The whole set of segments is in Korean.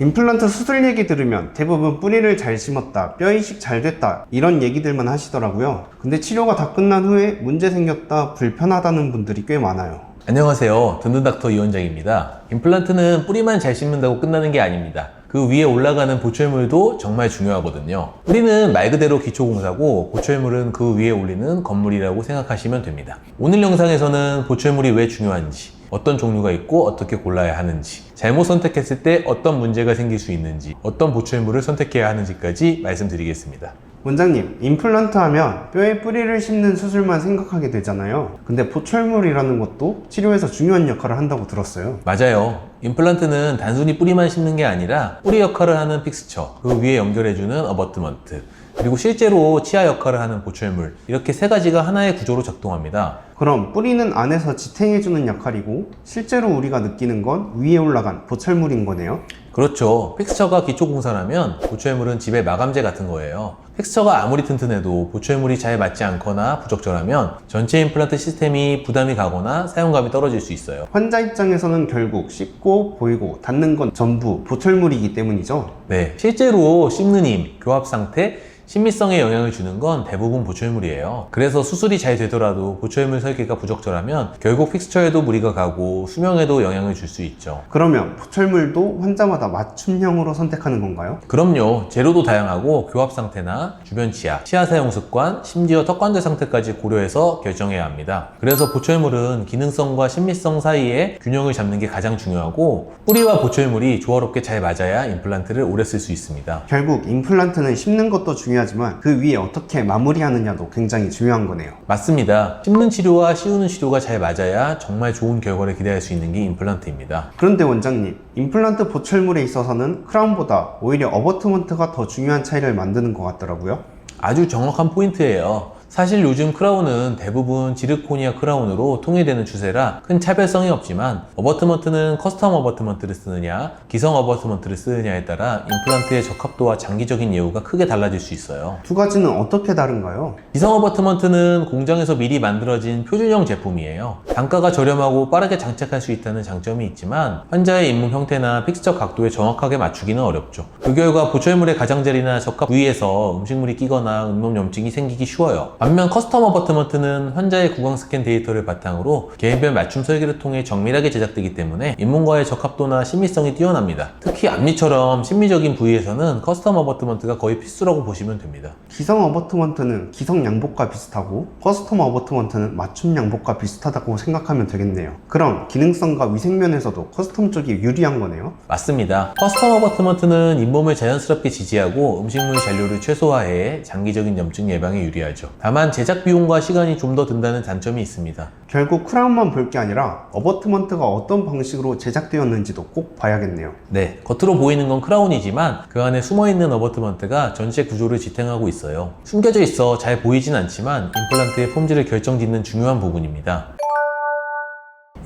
임플란트 수술 얘기 들으면 대부분 뿌리를 잘 심었다, 뼈 이식 잘 됐다 이런 얘기들만 하시더라고요. 근데 치료가 다 끝난 후에 문제 생겼다, 불편하다는 분들이 꽤 많아요. 안녕하세요. 든든닥터 이원장입니다. 임플란트는 뿌리만 잘 심는다고 끝나는 게 아닙니다. 그 위에 올라가는 보철물도 정말 중요하거든요. 뿌리는 말 그대로 기초공사고 보철물은 그 위에 올리는 건물이라고 생각하시면 됩니다. 오늘 영상에서는 보철물이 왜 중요한지, 어떤 종류가 있고 어떻게 골라야 하는지, 잘못 선택했을 때 어떤 문제가 생길 수 있는지, 어떤 보철물을 선택해야 하는지까지 말씀드리겠습니다. 원장님, 임플란트 하면 뼈에 뿌리를 심는 수술만 생각하게 되잖아요. 근데 보철물이라는 것도 치료에서 중요한 역할을 한다고 들었어요. 맞아요. 임플란트는 단순히 뿌리만 심는 게 아니라 뿌리 역할을 하는 픽스처, 그 위에 연결해주는 어버트먼트, 그리고 실제로 치아 역할을 하는 보철물, 이렇게 세 가지가 하나의 구조로 작동합니다. 그럼 뿌리는 안에서 지탱해주는 역할이고 실제로 우리가 느끼는 건 위에 올라간 보철물인 거네요. 그렇죠. 픽스처가 기초공사라면 보철물은 집의 마감재 같은 거예요. 픽스처가 아무리 튼튼해도 보철물이 잘 맞지 않거나 부적절하면 전체 임플란트 시스템이 부담이 가거나 사용감이 떨어질 수 있어요. 환자 입장에서는 결국 씹고 보이고 닿는 건 전부 보철물이기 때문이죠. 네, 실제로 씹는 힘, 교합 상태, 신미성에 영향을 주는 건 대부분 보철물이에요. 그래서 수술이 잘 되더라도 보철물 설계가 부적절하면 결국 픽스처에도 무리가 가고 수명에도 영향을 줄 수 있죠. 그러면 보철물도 환자마다 맞춤형으로 선택하는 건가요? 그럼요. 재료도 다양하고 교합 상태나 주변 치아 사용 습관, 심지어 턱관절 상태까지 고려해서 결정해야 합니다. 그래서 보철물은 기능성과 신미성 사이에 균형을 잡는 게 가장 중요하고, 뿌리와 보철물이 조화롭게 잘 맞아야 임플란트를 오래 쓸 수 있습니다. 결국 임플란트는 씹는 것도 중요하지만 그 위에 어떻게 마무리하느냐도 굉장히 중요한 거네요. 맞습니다. 씹는 치료와 씌우는 치료가 잘 맞아야 정말 좋은 결과를 기대할 수 있는 게 임플란트입니다. 그런데 원장님, 임플란트 보철물에 있어서는 크라운보다 오히려 어버트먼트가 더 중요한 차이를 만드는 것 같더라고요. 아주 정확한 포인트예요. 사실 요즘 크라운은 대부분 지르코니아 크라운으로 통일되는 추세라 큰 차별성이 없지만, 어버트먼트는 커스텀 어버트먼트를 쓰느냐 기성 어버트먼트를 쓰느냐에 따라 임플란트의 적합도와 장기적인 예후가 크게 달라질 수 있어요. 두 가지는 어떻게 다른가요? 기성 어버트먼트는 공장에서 미리 만들어진 표준형 제품이에요. 단가가 저렴하고 빠르게 장착할 수 있다는 장점이 있지만 환자의 잇몸 형태나 픽스처 각도에 정확하게 맞추기는 어렵죠. 그 결과 보철물의 가장자리나 적합 부위에서 음식물이 끼거나 잇몸 염증이 생기기 쉬워요. 반면 커스텀 어버트먼트는 환자의 구강 스캔 데이터를 바탕으로 개인별 맞춤 설계를 통해 정밀하게 제작되기 때문에 잇몸과의 적합도나 신미성이 뛰어납니다. 특히 앞니처럼 심미적인 부위에서는 커스텀 어버트먼트가 거의 필수라고 보시면 됩니다. 기성 어버트먼트는 기성 양복과 비슷하고 커스텀 어버트먼트는 맞춤 양복과 비슷하다고 생각하면 되겠네요. 그럼 기능성과 위생면에서도 커스텀 쪽이 유리한 거네요? 맞습니다. 커스텀 어버트먼트는 잇몸을 자연스럽게 지지하고 음식물 잔류를 최소화해 장기적인 염증 예방에 유리하죠. 다만 제작 비용과 시간이 좀 더 든다는 단점이 있습니다. 결국 크라운만 볼 게 아니라 어버트먼트가 어떤 방식으로 제작되었는지도 꼭 봐야겠네요. 네, 겉으로 보이는 건 크라운이지만 그 안에 숨어있는 어버트먼트가 전체 구조를 지탱하고 있어요. 숨겨져 있어 잘 보이진 않지만 임플란트의 폼질을 결정짓는 중요한 부분입니다.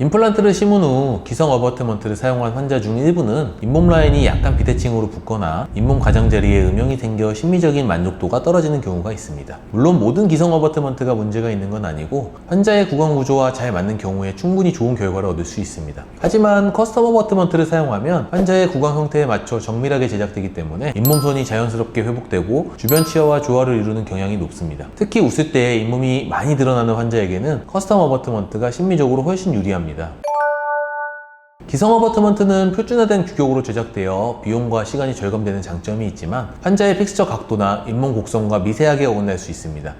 임플란트를 심은 후 기성 어버트먼트를 사용한 환자 중 일부는 잇몸 라인이 약간 비대칭으로 붓거나 잇몸 가장자리에 음영이 생겨 심미적인 만족도가 떨어지는 경우가 있습니다. 물론 모든 기성 어버트먼트가 문제가 있는 건 아니고 환자의 구강 구조와 잘 맞는 경우에 충분히 좋은 결과를 얻을 수 있습니다. 하지만 커스텀 어버트먼트를 사용하면 환자의 구강 형태에 맞춰 정밀하게 제작되기 때문에 잇몸선이 자연스럽게 회복되고 주변 치아와 조화를 이루는 경향이 높습니다. 특히 웃을 때 잇몸이 많이 드러나는 환자에게는 커스텀 어버트먼트가 심미적으로 훨씬 유리합니다. 기성 어버트먼트는 표준화된 규격으로 제작되어 비용과 시간이 절감되는 장점이 있지만 환자의 픽스처 각도나 잇몸 곡선과 미세하게 어긋날 수 있습니다.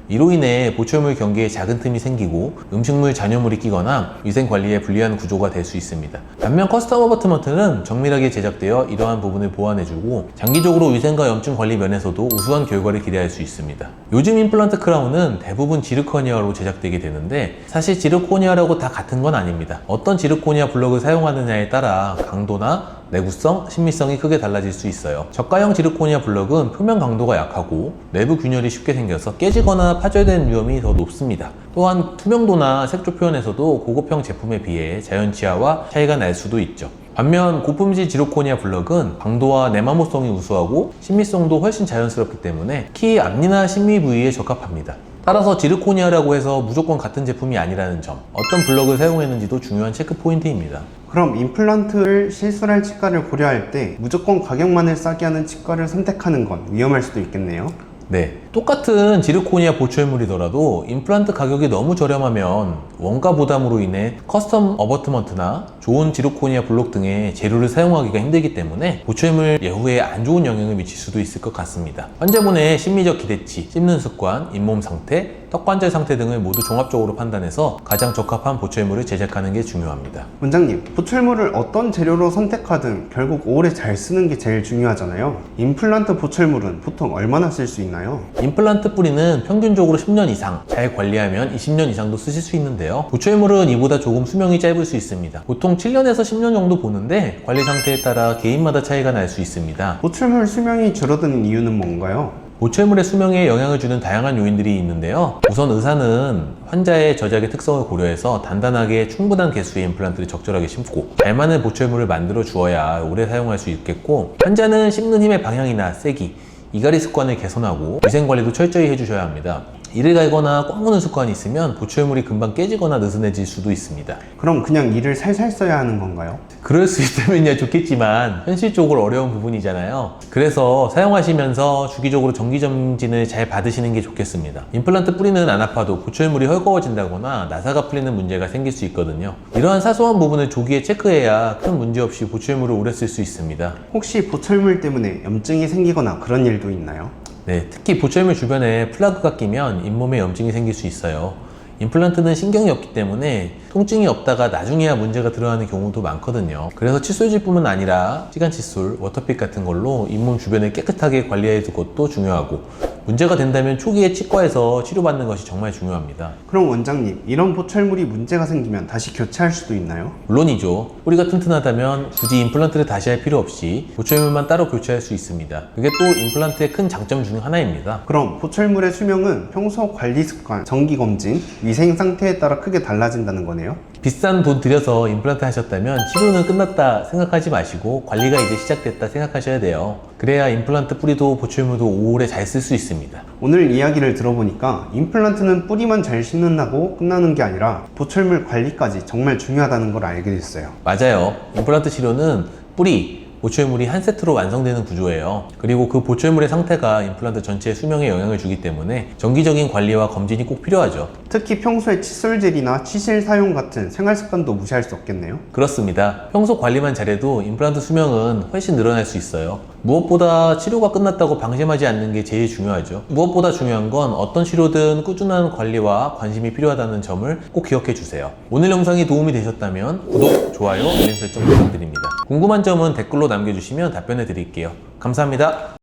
이로 인해 보철물 경계에 작은 틈이 생기고 음식물 잔여물이 끼거나 위생관리에 불리한 구조가 될 수 있습니다. 반면 커스텀 어버트먼트는 정밀하게 제작되어 이러한 부분을 보완해주고 장기적으로 위생과 염증 관리 면에서도 우수한 결과를 기대할 수 있습니다. 요즘 임플란트 크라운은 대부분 지르코니아로 제작되게 되는데 사실 지르코니아라고 다 같은 건 아닙니다. 어떤 지르코니아 블럭을 사용하느냐에 따라 강도나 내구성, 신미성이 크게 달라질 수 있어요. 저가형 지르코니아 블럭은 표면 강도가 약하고 내부 균열이 쉽게 생겨서 깨지거나 파절되는 위험이 더 높습니다. 또한 투명도나 색조 표현에서도 고급형 제품에 비해 자연치아와 차이가 날 수도 있죠. 반면 고품질 지르코니아 블럭은 강도와 내마모성이 우수하고 신미성도 훨씬 자연스럽기 때문에 특히 앞니나 심미 부위에 적합합니다. 따라서 지르코니아라고 해서 무조건 같은 제품이 아니라는 점, 어떤 블럭을 사용했는지도 중요한 체크 포인트입니다. 그럼 임플란트를 시술할 치과를 고려할 때 무조건 가격만을 싸게 하는 치과를 선택하는 건 위험할 수도 있겠네요. 네, 똑같은 지르코니아 보철물이더라도 임플란트 가격이 너무 저렴하면 원가 부담으로 인해 커스텀 어버트먼트나 좋은 지르코니아 블록 등의 재료를 사용하기가 힘들기 때문에 보철물 예후에 안 좋은 영향을 미칠 수도 있을 것 같습니다. 환자분의 심리적 기대치, 씹는 습관, 잇몸 상태, 턱관절 상태 등을 모두 종합적으로 판단해서 가장 적합한 보철물을 제작하는 게 중요합니다. 원장님, 보철물을 어떤 재료로 선택하든 결국 오래 잘 쓰는 게 제일 중요하잖아요. 임플란트 보철물은 보통 얼마나 쓸 수 있나요? 임플란트 뿌리는 평균적으로 10년 이상, 잘 관리하면 20년 이상도 쓰실 수 있는데요. 보철물은 이보다 조금 수명이 짧을 수 있습니다. 보통 7년에서 10년 정도 보는데 관리 상태에 따라 개인마다 차이가 날 수 있습니다. 보철물 수명이 줄어드는 이유는 뭔가요? 보철물의 수명에 영향을 주는 다양한 요인들이 있는데요. 우선 의사는 환자의 저작의 특성을 고려해서 단단하게 충분한 개수의 임플란트를 적절하게 심고 잘 맞는 보철물을 만들어 주어야 오래 사용할 수 있겠고, 환자는 씹는 힘의 방향이나 세기, 이갈이 습관을 개선하고 위생관리도 철저히 해주셔야 합니다. 이를 갈거나 꽉 무는 습관이 있으면 보철물이 금방 깨지거나 느슨해질 수도 있습니다. 그럼 그냥 이를 살살 써야 하는 건가요? 그럴 수 있다면야 좋겠지만 현실적으로 어려운 부분이잖아요. 그래서 사용하시면서 주기적으로 정기점진을 잘 받으시는 게 좋겠습니다. 임플란트 뿌리는 안 아파도 보철물이 헐거워진다거나 나사가 풀리는 문제가 생길 수 있거든요. 이러한 사소한 부분을 조기에 체크해야 큰 문제 없이 보철물을 오래 쓸 수 있습니다. 혹시 보철물 때문에 염증이 생기거나 그런 일도 있나요? 네, 특히 보철물 주변에 플라그가 끼면 잇몸에 염증이 생길 수 있어요. 임플란트는 신경이 없기 때문에 통증이 없다가 나중에야 문제가 드러나는 경우도 많거든요. 그래서 칫솔질뿐만 아니라 시간 칫솔, 워터픽 같은 걸로 잇몸 주변을 깨끗하게 관리해 줄 것도 중요하고, 문제가 된다면 초기에 치과에서 치료받는 것이 정말 중요합니다. 그럼 원장님, 이런 보철물이 문제가 생기면 다시 교체할 수도 있나요? 물론이죠. 뿌리가 튼튼하다면 굳이 임플란트를 다시 할 필요 없이 보철물만 따로 교체할 수 있습니다. 그게 또 임플란트의 큰 장점 중 하나입니다. 그럼 보철물의 수명은 평소 관리 습관, 정기검진, 위생 상태에 따라 크게 달라진다는 거네요? 비싼 돈 들여서 임플란트 하셨다면 치료는 끝났다 생각하지 마시고 관리가 이제 시작됐다 생각하셔야 돼요. 그래야 임플란트 뿌리도 보철물도 오래 잘 쓸 수 있습니다. 오늘 이야기를 들어보니까 임플란트는 뿌리만 잘 씹는다고 끝나는 게 아니라 보철물 관리까지 정말 중요하다는 걸 알게 됐어요. 맞아요. 임플란트 치료는 뿌리, 보철물이 한 세트로 완성되는 구조예요. 그리고 그 보철물의 상태가 임플란트 전체의 수명에 영향을 주기 때문에 정기적인 관리와 검진이 꼭 필요하죠. 특히 평소에 칫솔젤이나 치실 사용 같은 생활 습관도 무시할 수 없겠네요. 그렇습니다. 평소 관리만 잘해도 임플란트 수명은 훨씬 늘어날 수 있어요. 무엇보다 치료가 끝났다고 방심하지 않는 게 제일 중요하죠. 무엇보다 중요한 건 어떤 치료든 꾸준한 관리와 관심이 필요하다는 점을 꼭 기억해 주세요. 오늘 영상이 도움이 되셨다면 구독, 좋아요, 알림 설정 부탁드립니다. 궁금한 점은 댓글로 남겨주시면 답변해 드릴게요. 감사합니다.